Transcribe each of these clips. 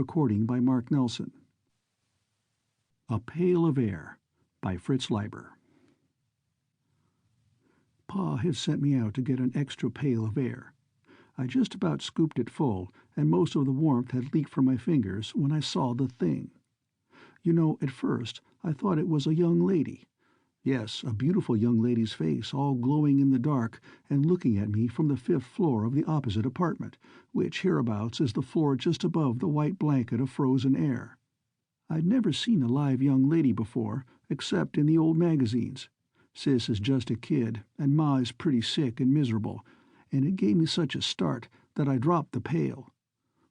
Recording by Mark Nelson. A Pail of Air by Fritz Leiber. Pa had sent me out to get an extra pail of air. I just about scooped it full, and most of the warmth had leaked from my fingers when I saw the thing. You know, at first I thought it was a young lady. Yes, a beautiful young lady's face, all glowing in the dark, and looking at me from the 5th floor of the opposite apartment, which hereabouts is the floor just above the white blanket of frozen air. I'd never seen a live young lady before, except in the old magazines. Sis is just a kid, and Ma is pretty sick and miserable, and it gave me such a start that I dropped the pail.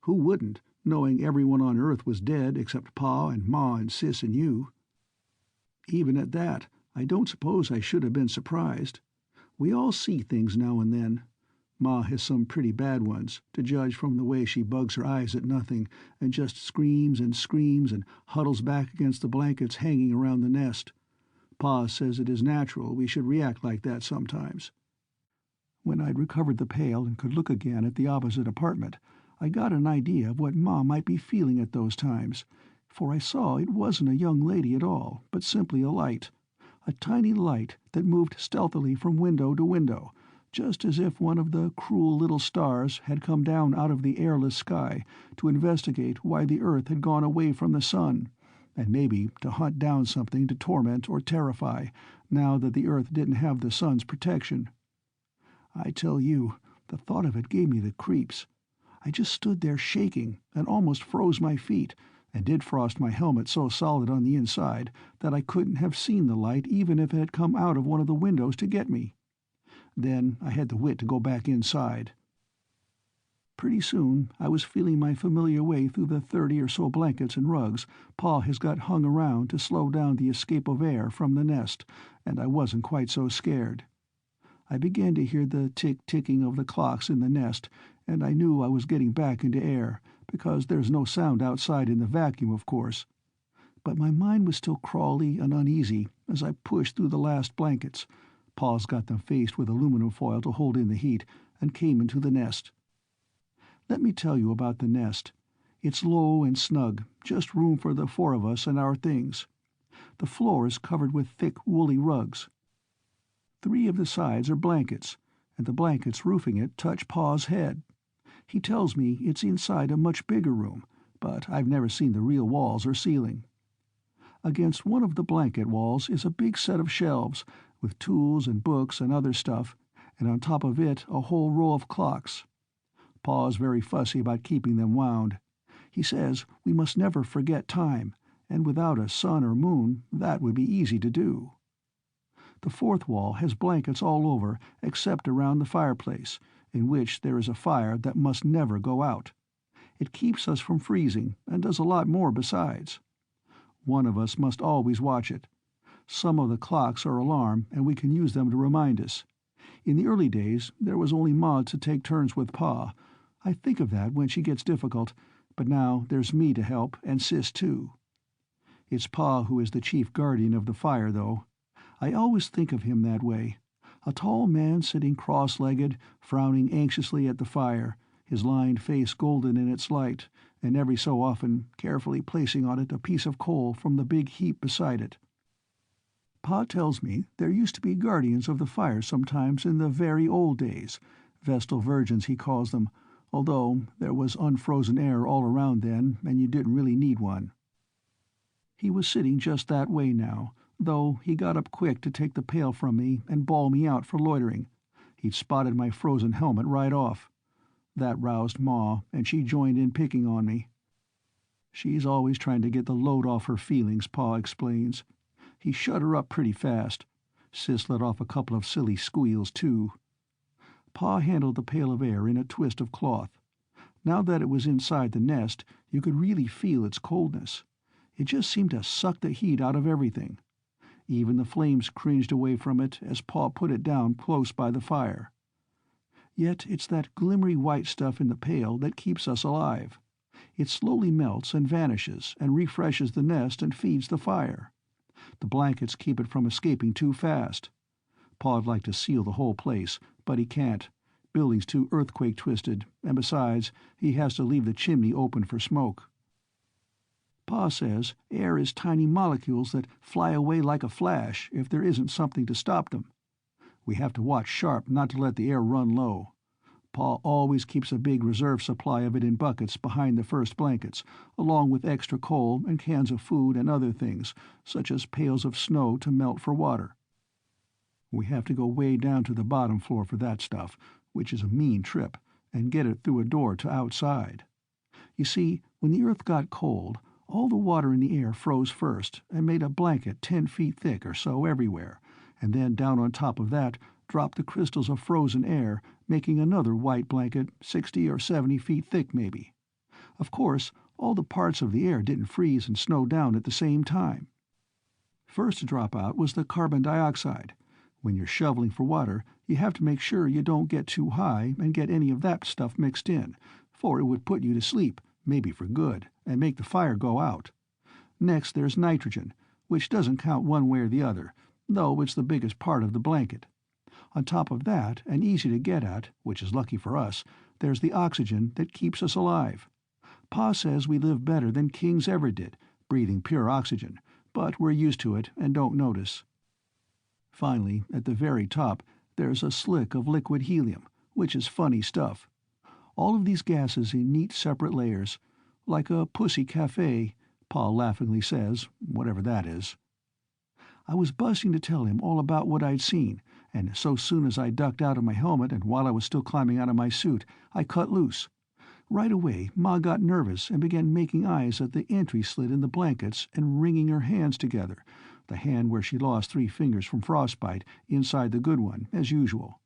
Who wouldn't, knowing everyone on Earth was dead except Pa and Ma and Sis and you? Even at that, I don't suppose I should have been surprised. We all see things now and then. Ma has some pretty bad ones, to judge from the way she bugs her eyes at nothing, and just screams and huddles back against the blankets hanging around the nest. Pa says it is natural we should react like that sometimes. When I'd recovered the pail and could look again at the opposite apartment, I got an idea of what Ma might be feeling at those times, for I saw it wasn't a young lady at all, but simply a light. A tiny light that moved stealthily from window to window, just as if one of the cruel little stars had come down out of the airless sky to investigate why the Earth had gone away from the sun, and maybe to hunt down something to torment or terrify, now that the Earth didn't have the sun's protection. I tell you, the thought of it gave me the creeps. I just stood there shaking and almost froze my feet, and did frost my helmet so solid on the inside that I couldn't have seen the light even if it had come out of one of the windows to get me. Then I had the wit to go back inside. Pretty soon I was feeling my familiar way through the 30 or so blankets and rugs Pa has got hung around to slow down the escape of air from the nest, and I wasn't quite so scared. I began to hear the tick-ticking of the clocks in the nest, and I knew I was getting back into air, because there's no sound outside in the vacuum, of course. But my mind was still crawly and uneasy as I pushed through the last blankets. Pa's got them faced with aluminum foil to hold in the heat, and came into the nest. Let me tell you about the nest. It's low and snug, just room for the 4 of us and our things. The floor is covered with thick, woolly rugs. 3 of the sides are blankets, and the blankets roofing it touch Pa's head. He tells me it's inside a much bigger room, but I've never seen the real walls or ceiling. Against one of the blanket walls is a big set of shelves, with tools and books and other stuff, and on top of it a whole row of clocks. Pa's very fussy about keeping them wound. He says we must never forget time, and without a sun or moon that would be easy to do. The 4th wall has blankets all over except around the fireplace, in which there is a fire that must never go out. It keeps us from freezing, and does a lot more besides. One of us must always watch it. Some of the clocks are alarm, and we can use them to remind us. In the early days, there was only Ma to take turns with Pa. I think of that when she gets difficult, but now there's me to help, and Sis too. It's Pa who is the chief guardian of the fire, though. I always think of him that way. A tall man sitting cross-legged, frowning anxiously at the fire, his lined face golden in its light, and every so often carefully placing on it a piece of coal from the big heap beside it. Pa tells me there used to be guardians of the fire sometimes in the very old days, Vestal Virgins he calls them, although there was unfrozen air all around then and you didn't really need one. He was sitting just that way now, though he got up quick to take the pail from me and bawl me out for loitering. He'd spotted my frozen helmet right off. That roused Ma, and she joined in picking on me. She's always trying to get the load off her feelings, Pa explains. He shut her up pretty fast. Sis let off a couple of silly squeals, too. Pa handled the pail of air in a twist of cloth. Now that it was inside the nest, you could really feel its coldness. It just seemed to suck the heat out of everything. Even the flames cringed away from it as Pa put it down close by the fire. Yet it's that glimmery white stuff in the pail that keeps us alive. It slowly melts and vanishes and refreshes the nest and feeds the fire. The blankets keep it from escaping too fast. Pa'd like to seal the whole place, but he can't. Building's too earthquake-twisted, and besides, he has to leave the chimney open for smoke. Pa says air is tiny molecules that fly away like a flash if there isn't something to stop them. We have to watch sharp not to let the air run low. Pa always keeps a big reserve supply of it in buckets behind the first blankets, along with extra coal and cans of food and other things, such as pails of snow to melt for water. We have to go way down to the bottom floor for that stuff, which is a mean trip, and get it through a door to outside. You see, when the earth got cold, all the water in the air froze first and made a blanket 10 feet thick or so everywhere, and then down on top of that dropped the crystals of frozen air, making another white blanket 60 or 70 feet thick maybe. Of course, all the parts of the air didn't freeze and snow down at the same time. First to drop out was the carbon dioxide. When you're shoveling for water, you have to make sure you don't get too high and get any of that stuff mixed in, for it would put you to sleep, maybe for good, and make the fire go out. Next there's nitrogen, which doesn't count one way or the other, though it's the biggest part of the blanket. On top of that, and easy to get at, which is lucky for us, there's the oxygen that keeps us alive. Pa says we live better than kings ever did, breathing pure oxygen, but we're used to it and don't notice. Finally, at the very top, there's a slick of liquid helium, which is funny stuff. All of these gases in neat separate layers, like a pussy cafe, Pa laughingly says, whatever that is. I was bursting to tell him all about what I'd seen, and so soon as I ducked out of my helmet and while I was still climbing out of my suit, I cut loose. Right away, Ma got nervous and began making eyes at the entry slit in the blankets and wringing her hands together, the hand where she lost 3 fingers from frostbite inside the good one, as usual.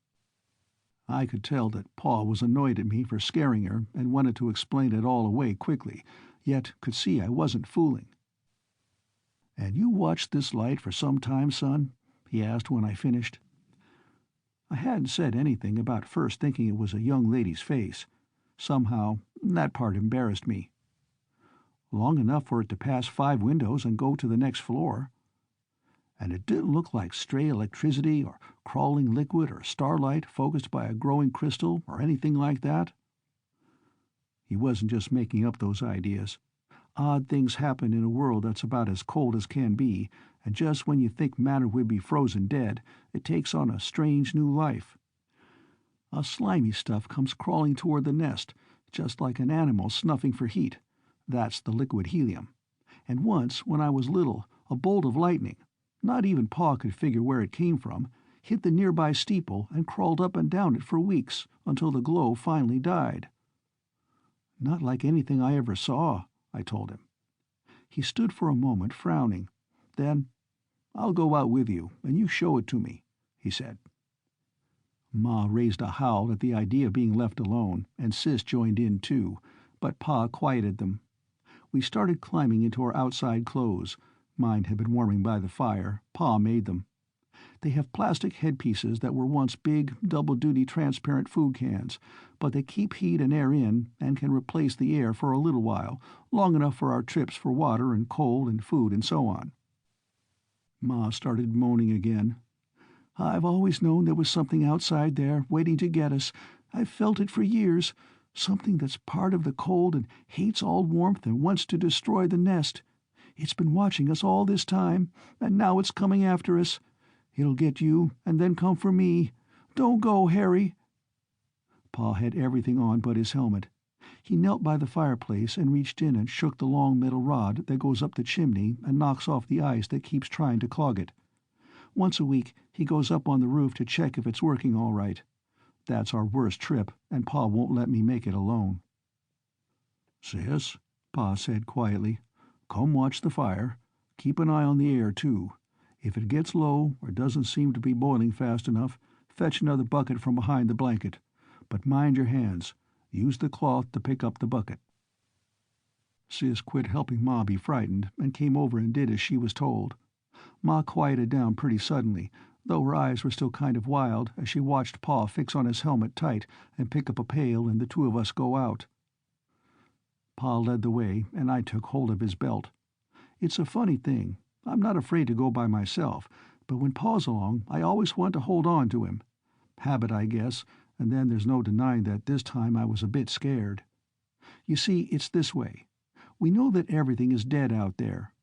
I could tell that Pa was annoyed at me for scaring her and wanted to explain it all away quickly, yet could see I wasn't fooling. "And you watched this light for some time, son?" he asked when I finished. I hadn't said anything about first thinking it was a young lady's face. Somehow, that part embarrassed me. "Long enough for it to pass 5 windows and go to the next floor. And it didn't look like stray electricity or crawling liquid or starlight focused by a growing crystal or anything like that?" He wasn't just making up those ideas. Odd things happen in a world that's about as cold as can be, and just when you think matter would be frozen dead, it takes on a strange new life. A slimy stuff comes crawling toward the nest, just like an animal snuffing for heat. That's the liquid helium. And once, when I was little, a bolt of lightning, not even Pa could figure where it came from, hit the nearby steeple and crawled up and down it for weeks, until the glow finally died. "Not like anything I ever saw," I told him. He stood for a moment, frowning. Then, "I'll go out with you, and you show it to me," he said. Ma raised a howl at the idea of being left alone, and Sis joined in too, but Pa quieted them. We started climbing into our outside clothes. Mine had been warming by the fire. Pa made them. They have plastic headpieces that were once big, double-duty transparent food cans, but they keep heat and air in and can replace the air for a little while, long enough for our trips for water and coal and food and so on. Ma started moaning again. "I've always known there was something outside there waiting to get us. I've felt it for years. Something that's part of the cold and hates all warmth and wants to destroy the nest. It's been watching us all this time, and now it's coming after us. It'll get you, and then come for me. Don't go, Harry." Pa had everything on but his helmet. He knelt by the fireplace and reached in and shook the long metal rod that goes up the chimney and knocks off the ice that keeps trying to clog it. Once a week, he goes up on the roof to check if it's working all right. That's our worst trip, and Pa won't let me make it alone. "Sis," Pa said quietly, "come watch the fire. Keep an eye on the air, too. If it gets low or doesn't seem to be boiling fast enough, fetch another bucket from behind the blanket. But mind your hands. Use the cloth to pick up the bucket." Sis quit helping Ma be frightened and came over and did as she was told. Ma quieted down pretty suddenly, though her eyes were still kind of wild as she watched Pa fix on his helmet tight and pick up a pail and the two of us go out. Pa led the way, and I took hold of his belt. It's a funny thing. I'm not afraid to go by myself, but when Pa's along, I always want to hold on to him. Habit, I guess, and then there's no denying that this time I was a bit scared. You see, it's this way. We know that everything is dead out there.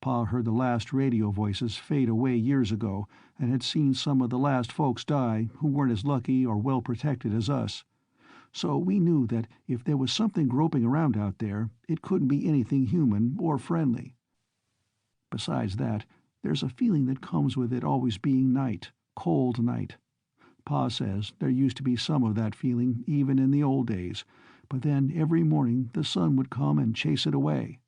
Pa heard the last radio voices fade away years ago and had seen some of the last folks die who weren't as lucky or well protected as us. So we knew that if there was something groping around out there, it couldn't be anything human or friendly. Besides that, there's a feeling that comes with it always being night, cold night. Pa says there used to be some of that feeling even in the old days, but then every morning the sun would come and chase it away.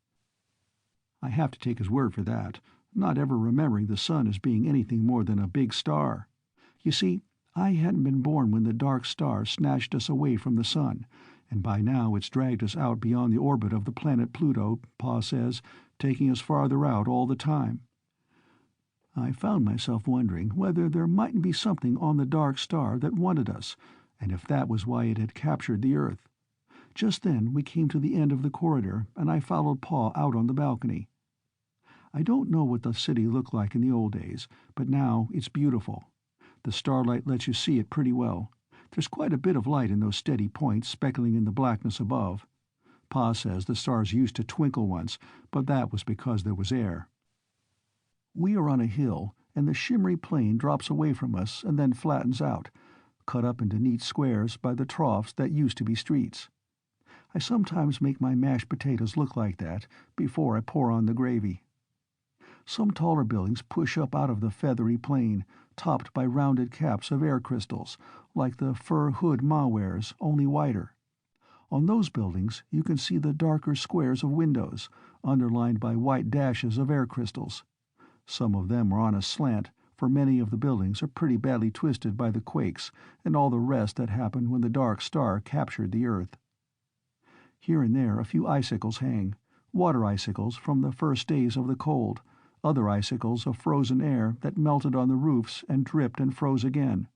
I have to take his word for that, not ever remembering the sun as being anything more than a big star. You see, I hadn't been born when the dark star snatched us away from the sun, and by now it's dragged us out beyond the orbit of the planet Pluto, Pa says, taking us farther out all the time. I found myself wondering whether there mightn't be something on the dark star that wanted us, and if that was why it had captured the Earth. Just then we came to the end of the corridor, and I followed Pa out on the balcony. I don't know what the city looked like in the old days, but now it's beautiful. The starlight lets you see it pretty well. There's quite a bit of light in those steady points speckling in the blackness above. Pa says the stars used to twinkle once, but that was because there was air. We are on a hill, and the shimmery plain drops away from us and then flattens out, cut up into neat squares by the troughs that used to be streets. I sometimes make my mashed potatoes look like that before I pour on the gravy. Some taller buildings push up out of the feathery plain, topped by rounded caps of air crystals, like the fur hood Ma wears, only whiter. On those buildings you can see the darker squares of windows, underlined by white dashes of air crystals. Some of them are on a slant, for many of the buildings are pretty badly twisted by the quakes and all the rest that happened when the dark star captured the Earth. Here and there a few icicles hang, water icicles from the first days of the cold, other icicles of frozen air that melted on the roofs and dripped and froze again.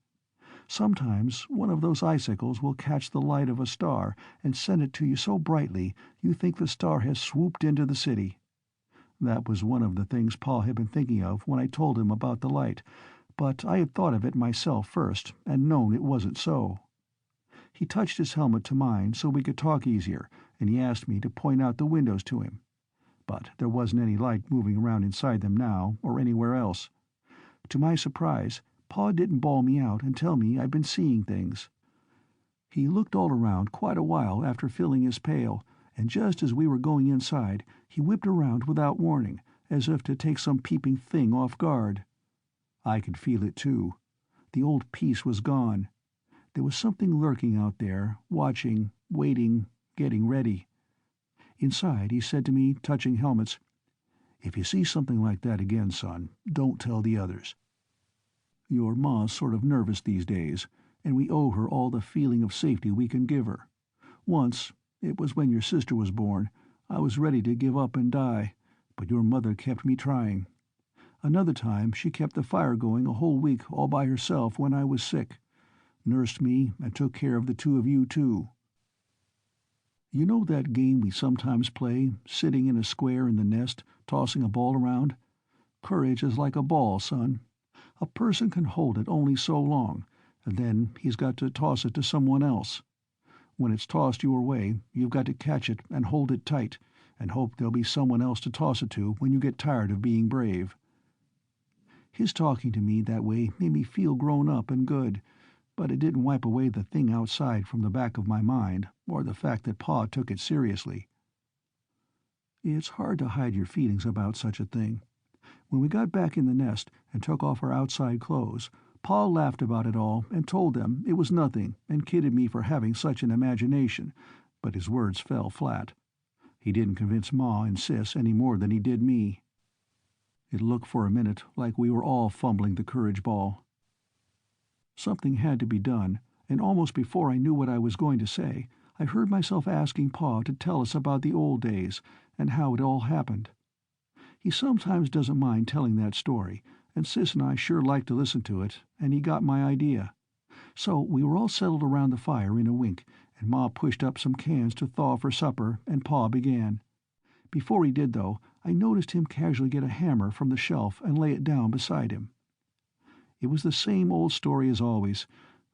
Sometimes one of those icicles will catch the light of a star and send it to you so brightly you think the star has swooped into the city. That was one of the things Pa had been thinking of when I told him about the light, but I had thought of it myself first and known it wasn't so. He touched his helmet to mine so we could talk easier, and he asked me to point out the windows to him. But there wasn't any light moving around inside them now, or anywhere else. To my surprise, Pa didn't bawl me out and tell me I'd been seeing things. He looked all around quite a while after filling his pail, and just as we were going inside, he whipped around without warning, as if to take some peeping thing off guard. I could feel it too. The old peace was gone. There was something lurking out there, watching, waiting, getting ready. Inside, he said to me, touching helmets, "If you see something like that again, son, don't tell the others. Your ma's sort of nervous these days, and we owe her all the feeling of safety we can give her. Once, it was when your sister was born, I was ready to give up and die, but your mother kept me trying. Another time, she kept the fire going a whole week all by herself when I was sick. Nursed me and took care of the two of you, too. You know that game we sometimes play, sitting in a square in the nest, tossing a ball around? Courage is like a ball, son. A person can hold it only so long, and then he's got to toss it to someone else. When it's tossed your way, you've got to catch it and hold it tight, and hope there'll be someone else to toss it to when you get tired of being brave." His talking to me that way made me feel grown up and good, but it didn't wipe away the thing outside from the back of my mind, or the fact that Pa took it seriously. It's hard to hide your feelings about such a thing. When we got back in the nest and took off our outside clothes, Pa laughed about it all and told them it was nothing and kidded me for having such an imagination, but his words fell flat. He didn't convince Ma and Sis any more than he did me. It looked for a minute like we were all fumbling the courage ball. Something had to be done, and almost before I knew what I was going to say, I heard myself asking Pa to tell us about the old days and how it all happened. He sometimes doesn't mind telling that story, and Sis and I sure like to listen to it, and he got my idea. So we were all settled around the fire in a wink, and Ma pushed up some cans to thaw for supper, and Pa began. Before he did, though, I noticed him casually get a hammer from the shelf and lay it down beside him. It was the same old story as always.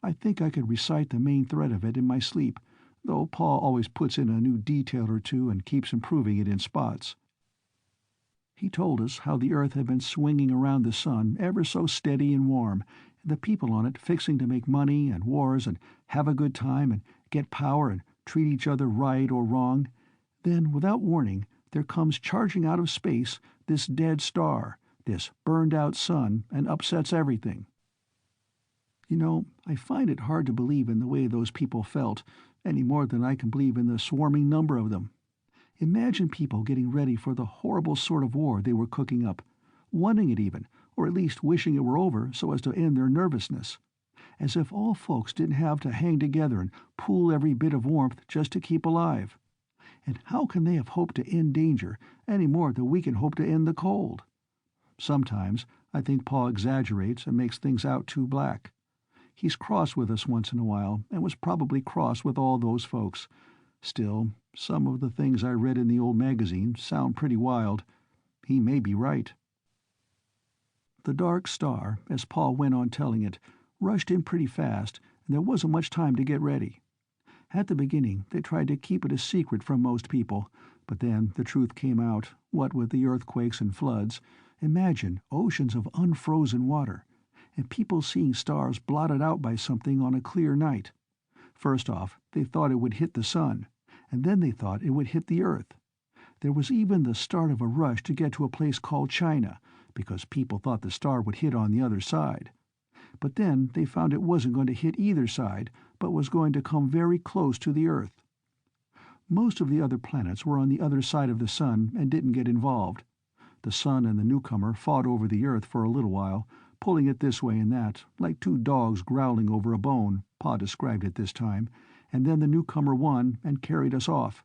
I think I could recite the main thread of it in my sleep, though Pa always puts in a new detail or two and keeps improving it in spots. He told us how the Earth had been swinging around the sun ever so steady and warm, and the people on it fixing to make money and wars and have a good time and get power and treat each other right or wrong. Then, without warning, there comes charging out of space this dead star, this burned-out sun, and upsets everything. You know, I find it hard to believe in the way those people felt, any more than I can believe in the swarming number of them. Imagine people getting ready for the horrible sort of war they were cooking up, wanting it even, or at least wishing it were over so as to end their nervousness. As if all folks didn't have to hang together and pool every bit of warmth just to keep alive. And how can they have hoped to end danger any more than we can hope to end the cold? Sometimes I think Pa exaggerates and makes things out too black. He's cross with us once in a while, and was probably cross with all those folks. Still, some of the things I read in the old magazine sound pretty wild. He may be right. The dark star, as Pa went on telling it, rushed in pretty fast, and there wasn't much time to get ready. At the beginning, they tried to keep it a secret from most people, but then the truth came out, what with the earthquakes and floods. Imagine oceans of unfrozen water, and people seeing stars blotted out by something on a clear night. First off, they thought it would hit the sun, and then they thought it would hit the Earth. There was even the start of a rush to get to a place called China, because people thought the star would hit on the other side. But then they found it wasn't going to hit either side, but was going to come very close to the Earth. Most of the other planets were on the other side of the sun and didn't get involved. The sun and the newcomer fought over the Earth for a little while, pulling it this way and that, like two dogs growling over a bone, Pa described it this time, and then the newcomer won and carried us off.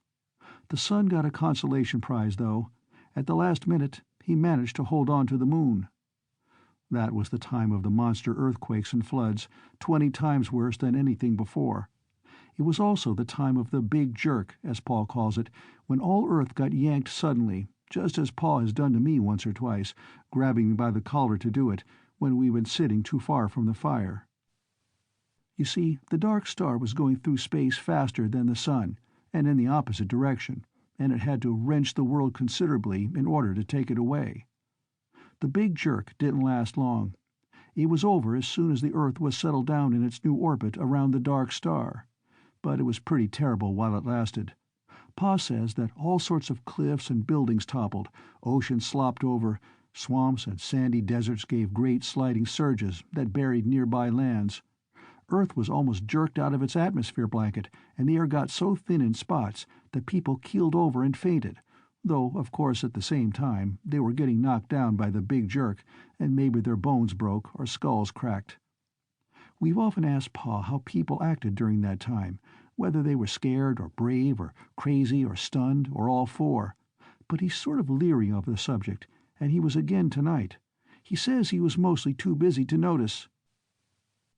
The sun got a consolation prize, though. At the last minute, he managed to hold on to the moon. That was the time of the monster earthquakes and floods, 20 times worse than anything before. It was also the time of the big jerk, as Paul calls it, when all Earth got yanked suddenly, just as Pa has done to me once or twice, grabbing me by the collar to do it, when we've been sitting too far from the fire. You see, the dark star was going through space faster than the sun, and in the opposite direction, and it had to wrench the world considerably in order to take it away. The big jerk didn't last long. It was over as soon as the Earth was settled down in its new orbit around the dark star. But it was pretty terrible while it lasted. Pa says that all sorts of cliffs and buildings toppled, oceans slopped over, swamps and sandy deserts gave great sliding surges that buried nearby lands. Earth was almost jerked out of its atmosphere blanket, and the air got so thin in spots that people keeled over and fainted, though, of course, at the same time, they were getting knocked down by the big jerk, and maybe their bones broke or skulls cracked. We've often asked Pa how people acted during that time, whether they were scared or brave or crazy or stunned or all four, but he's sort of leery of the subject, and he was again tonight. He says he was mostly too busy to notice.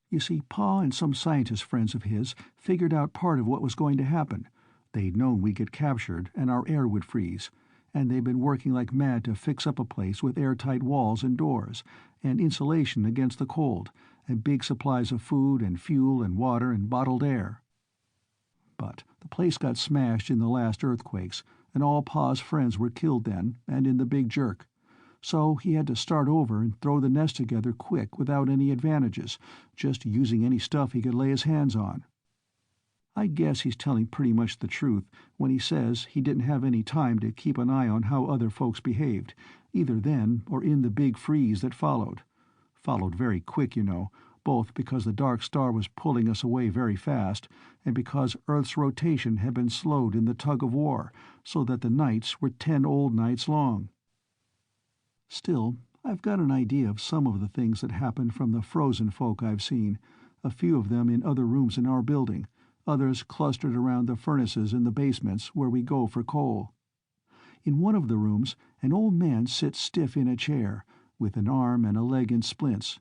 You see, Pa and some scientist friends of his figured out part of what was going to happen. They'd known we'd get captured and our air would freeze, and they'd been working like mad to fix up a place with airtight walls and doors, and insulation against the cold, and big supplies of food and fuel and water and bottled air. But the place got smashed in the last earthquakes, and all Pa's friends were killed then, and in the big jerk. So he had to start over and throw the nest together quick without any advantages, just using any stuff he could lay his hands on. I guess he's telling pretty much the truth when he says he didn't have any time to keep an eye on how other folks behaved, either then or in the big freeze that followed. Followed very quick, you know, both because the dark star was pulling us away very fast, and because Earth's rotation had been slowed in the tug-of-war, so that the nights were 10 old nights long. Still, I've got an idea of some of the things that happened from the frozen folk I've seen, a few of them in other rooms in our building, others clustered around the furnaces in the basements where we go for coal. In one of the rooms, an old man sits stiff in a chair, with an arm and a leg in splints.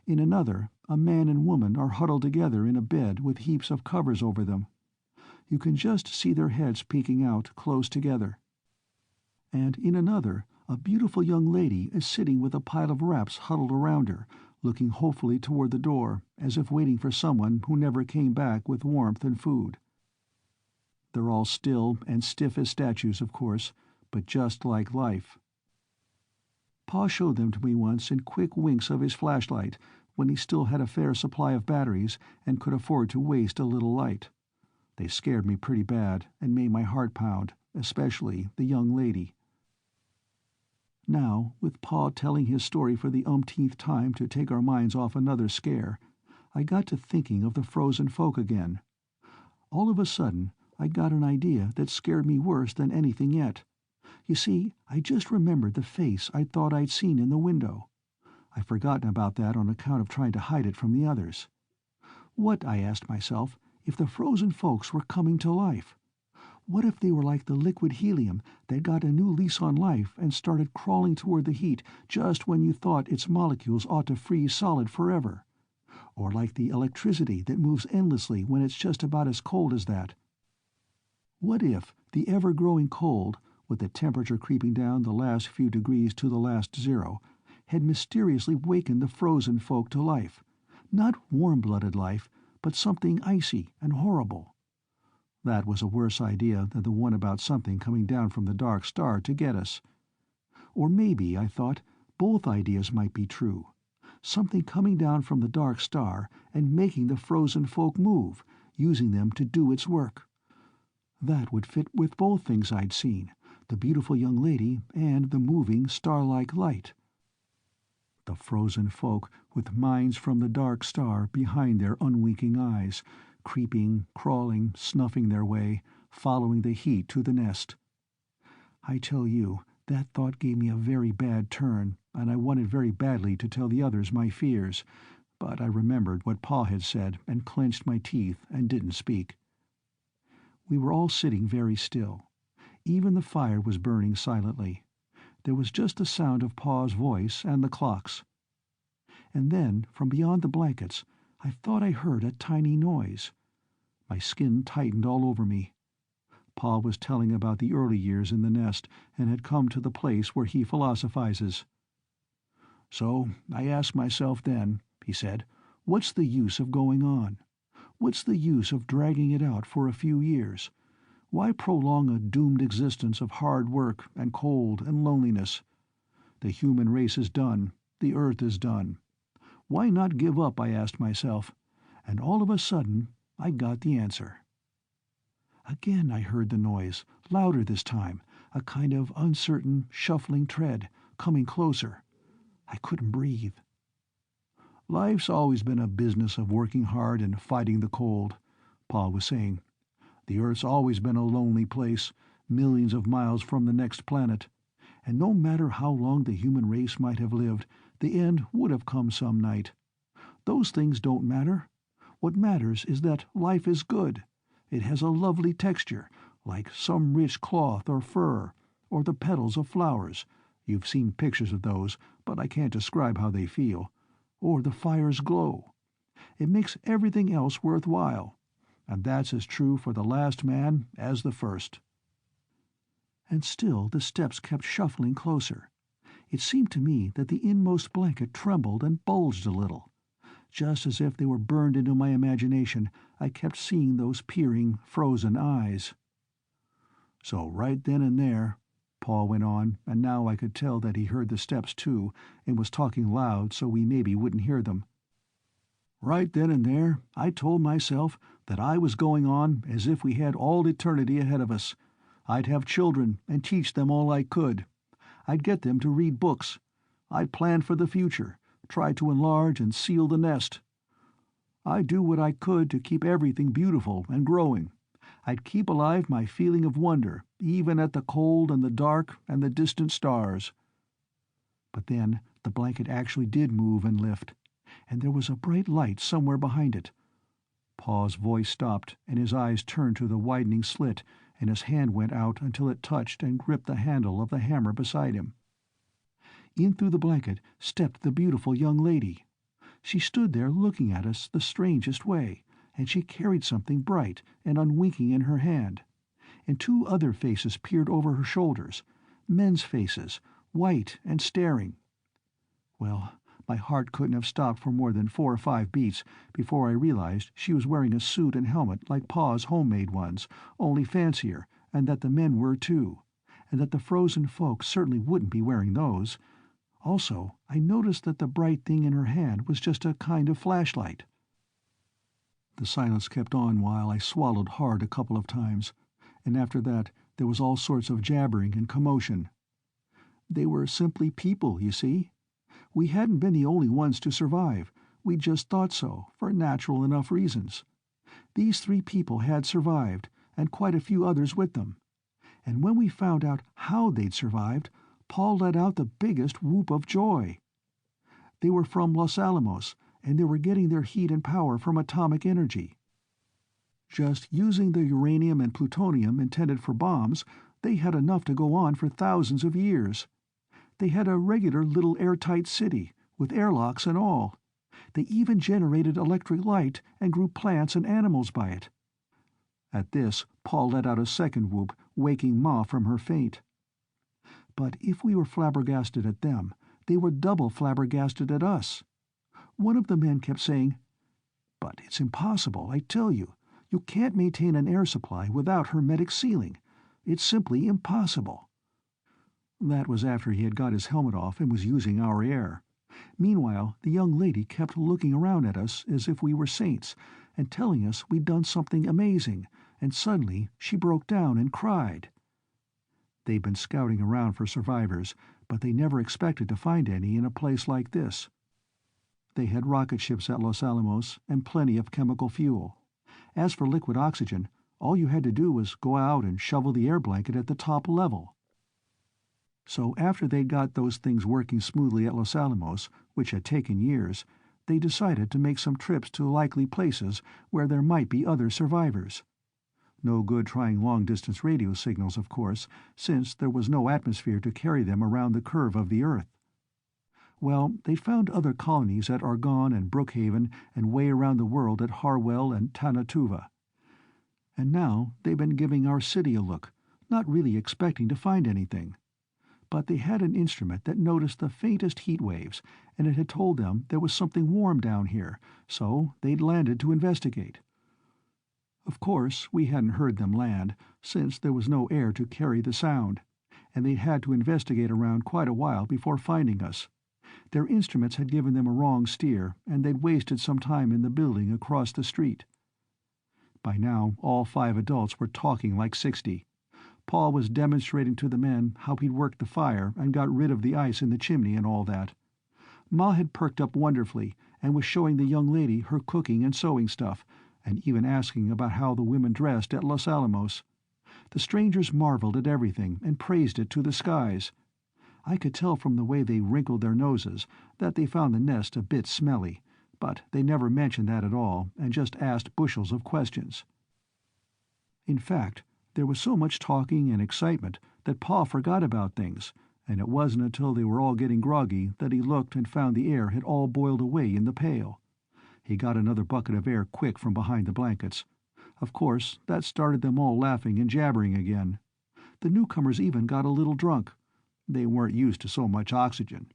In another, a man and woman are huddled together in a bed with heaps of covers over them. You can just see their heads peeking out close together. And in another, a beautiful young lady is sitting with a pile of wraps huddled around her, looking hopefully toward the door, as if waiting for someone who never came back with warmth and food. They're all still and stiff as statues, of course, but just like life. Pa showed them to me once in quick winks of his flashlight, when he still had a fair supply of batteries and could afford to waste a little light. They scared me pretty bad and made my heart pound, especially the young lady. Now, with Pa telling his story for the umpteenth time to take our minds off another scare, I got to thinking of the frozen folk again. All of a sudden, I got an idea that scared me worse than anything yet. You see, I just remembered the face I thought I'd seen in the window. I'd forgotten about that on account of trying to hide it from the others. What, I asked myself, if the frozen folks were coming to life? What if they were like the liquid helium that got a new lease on life and started crawling toward the heat just when you thought its molecules ought to freeze solid forever? Or like the electricity that moves endlessly when it's just about as cold as that? What if the ever-growing cold, with the temperature creeping down the last few degrees to the last zero, had mysteriously wakened the frozen folk to life? Not warm-blooded life, but something icy and horrible. That was a worse idea than the one about something coming down from the dark star to get us. Or maybe, I thought, both ideas might be true. Something coming down from the dark star and making the frozen folk move, using them to do its work. That would fit with both things I'd seen, the beautiful young lady and the moving star-like light. The frozen folk with minds from the dark star behind their unwinking eyes, creeping, crawling, snuffing their way, following the heat to the nest. I tell you, that thought gave me a very bad turn, and I wanted very badly to tell the others my fears, but I remembered what Pa had said and clenched my teeth and didn't speak. We were all sitting very still. Even the fire was burning silently. There was just the sound of Pa's voice and the clocks. And then, from beyond the blankets, I thought I heard a tiny noise. My skin tightened all over me. Pa was telling about the early years in the nest and had come to the place where he philosophizes. "So I asked myself then," he said, "what's the use of going on? What's the use of dragging it out for a few years? Why prolong a doomed existence of hard work and cold and loneliness? The human race is done. The earth is done. Why not give up, I asked myself, and all of a sudden I got the answer. Again I heard the noise, louder this time, a kind of uncertain, shuffling tread, coming closer. I couldn't breathe. "Life's always been a business of working hard and fighting the cold," Pa was saying. "The Earth's always been a lonely place, millions of miles from the next planet, and no matter how long the human race might have lived, the end would have come some night. Those things don't matter. What matters is that life is good. It has a lovely texture, like some rich cloth or fur, or the petals of flowers. You've seen pictures of those, but I can't describe how they feel. Or the fire's glow. It makes everything else worthwhile. And that's as true for the last man as the first." And still the steps kept shuffling closer. It seemed to me that the inmost blanket trembled and bulged a little. Just as if they were burned into my imagination, I kept seeing those peering, frozen eyes. "So right then and there," Paul went on, and now I could tell that he heard the steps too, and was talking loud so we maybe wouldn't hear them. "Right then and there, I told myself that I was going on as if we had all eternity ahead of us. I'd have children and teach them all I could. I'd get them to read books. I'd plan for the future, try to enlarge and seal the nest. I'd do what I could to keep everything beautiful and growing. I'd keep alive my feeling of wonder, even at the cold and the dark and the distant stars." But then the blanket actually did move and lift, and there was a bright light somewhere behind it. Pa's voice stopped, and his eyes turned to the widening slit, and his hand went out until it touched and gripped the handle of the hammer beside him. In through the blanket stepped the beautiful young lady. She stood there looking at us the strangest way, and she carried something bright and unwinking in her hand. And two other faces peered over her shoulders, men's faces, white and staring. Well, My heart couldn't have stopped for more than 4 or 5 beats before I realized she was wearing a suit and helmet like Pa's homemade ones, only fancier, and that the men were too, and that the frozen folk certainly wouldn't be wearing those. Also, I noticed that the bright thing in her hand was just a kind of flashlight. The silence kept on while I swallowed hard a couple of times, and after that there was all sorts of jabbering and commotion. They were simply people, you see. We hadn't been the only ones to survive. We just thought so, for natural enough reasons. These 3 people had survived, and quite a few others with them. And when we found out how they'd survived, Paul let out the biggest whoop of joy. They were from Los Alamos, and they were getting their heat and power from atomic energy. Just using the uranium and plutonium intended for bombs, they had enough to go on for thousands of years. They had a regular little airtight city, with airlocks and all. They even generated electric light and grew plants and animals by it. At this, Paul let out a second whoop, waking Ma from her faint. But if we were flabbergasted at them, they were double flabbergasted at us. One of the men kept saying, "But it's impossible, I tell you. You can't maintain an air supply without hermetic sealing. It's simply impossible." That was after he had got his helmet off and was using our air. Meanwhile, the young lady kept looking around at us as if we were saints, and telling us we'd done something amazing, and suddenly she broke down and cried. They'd been scouting around for survivors, but they never expected to find any in a place like this. They had rocket ships at Los Alamos and plenty of chemical fuel. As for liquid oxygen, all you had to do was go out and shovel the air blanket at the top level. So after they'd got those things working smoothly at Los Alamos, which had taken years, they decided to make some trips to likely places where there might be other survivors. No good trying long-distance radio signals, of course, since there was no atmosphere to carry them around the curve of the Earth. Well, they found other colonies at Argonne and Brookhaven and way around the world at Harwell and Tanatuva. And now they've been giving our city a look, not really expecting to find anything. But they had an instrument that noticed the faintest heat waves, and it had told them there was something warm down here, so they'd landed to investigate. Of course, we hadn't heard them land, since there was no air to carry the sound, and they'd had to investigate around quite a while before finding us. Their instruments had given them a wrong steer, and they'd wasted some time in the building across the street. By now, all 5 adults were talking like 60. Paul was demonstrating to the men how he'd worked the fire and got rid of the ice in the chimney and all that. Ma had perked up wonderfully and was showing the young lady her cooking and sewing stuff, and even asking about how the women dressed at Los Alamos. The strangers marveled at everything and praised it to the skies. I could tell from the way they wrinkled their noses that they found the nest a bit smelly, but they never mentioned that at all and just asked bushels of questions. In fact, there was so much talking and excitement that Pa forgot about things, and it wasn't until they were all getting groggy that he looked and found the air had all boiled away in the pail. He got another bucket of air quick from behind the blankets. Of course, that started them all laughing and jabbering again. The newcomers even got a little drunk. They weren't used to so much oxygen.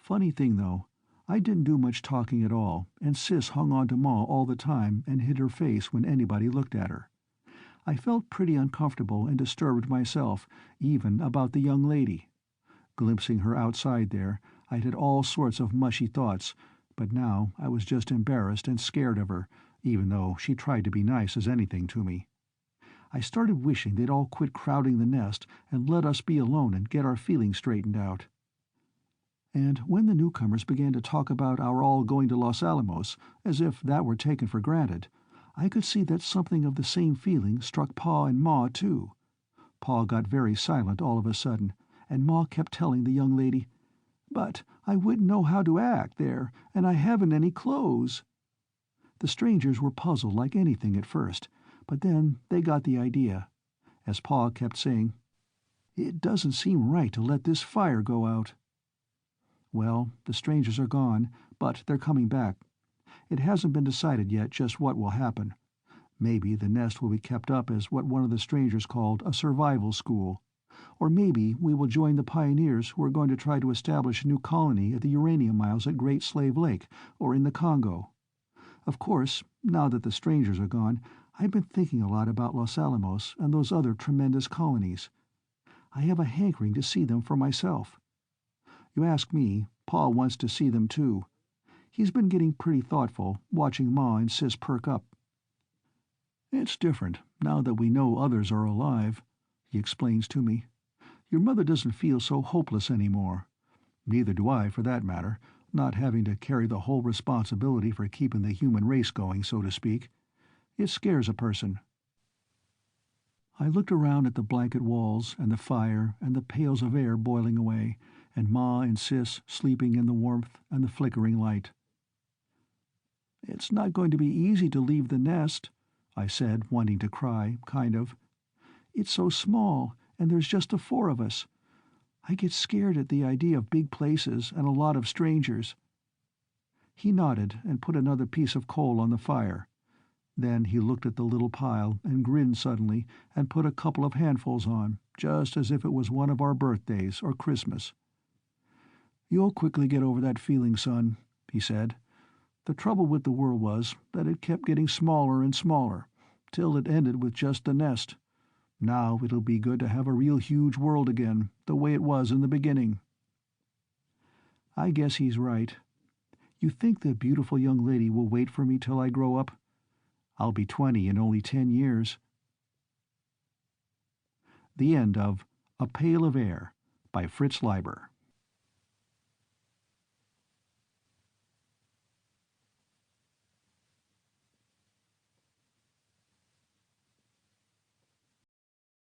Funny thing, though, I didn't do much talking at all, and Sis hung on to Ma all the time and hid her face when anybody looked at her. I felt pretty uncomfortable and disturbed myself, even about the young lady. Glimpsing her outside there, I'd had all sorts of mushy thoughts, but now I was just embarrassed and scared of her, even though she tried to be nice as anything to me. I started wishing they'd all quit crowding the nest and let us be alone and get our feelings straightened out. And when the newcomers began to talk about our all going to Los Alamos, as if that were taken for granted, I could see that something of the same feeling struck Pa and Ma, too. Pa got very silent all of a sudden, and Ma kept telling the young lady, "But I wouldn't know how to act there, and I haven't any clothes." The strangers were puzzled like anything at first, but then they got the idea. As Pa kept saying, "It doesn't seem right to let this fire go out." Well, the strangers are gone, but they're coming back. It hasn't been decided yet just what will happen. Maybe the nest will be kept up as what one of the strangers called a survival school, Or maybe we will join the pioneers who are going to try to establish a new colony at the uranium mines at Great Slave Lake, or in the Congo. Of course, now that the strangers are gone, I've been thinking a lot about Los Alamos and those other tremendous colonies. I have a hankering to see them for myself. You ask me, Paul wants to see them too. He's been getting pretty thoughtful, watching Ma and Sis perk up. It's different, now that we know others are alive, he explains to me. Your mother doesn't feel so hopeless anymore. Neither do I, for that matter, not having to carry the whole responsibility for keeping the human race going, so to speak. It scares a person. I looked around at the blanket walls and the fire and the pails of air boiling away, and Ma and Sis sleeping in the warmth and the flickering light. It's not going to be easy to leave the nest, I said, wanting to cry, kind of. It's so small, and there's just the four of us. I get scared at the idea of big places and a lot of strangers. He nodded and put another piece of coal on the fire. Then he looked at the little pile and grinned suddenly and put a couple of handfuls on, just as if it was one of our birthdays or Christmas. "You'll quickly get over that feeling, son," he said. "The trouble with the world was that it kept getting smaller and smaller, till it ended with just the nest. Now it'll be good to have a real huge world again, the way it was in the beginning." I guess he's right. You think the beautiful young lady will wait for me till I grow up? I'll be 20 in only 10 years. The end of A Pail of Air by Fritz Leiber.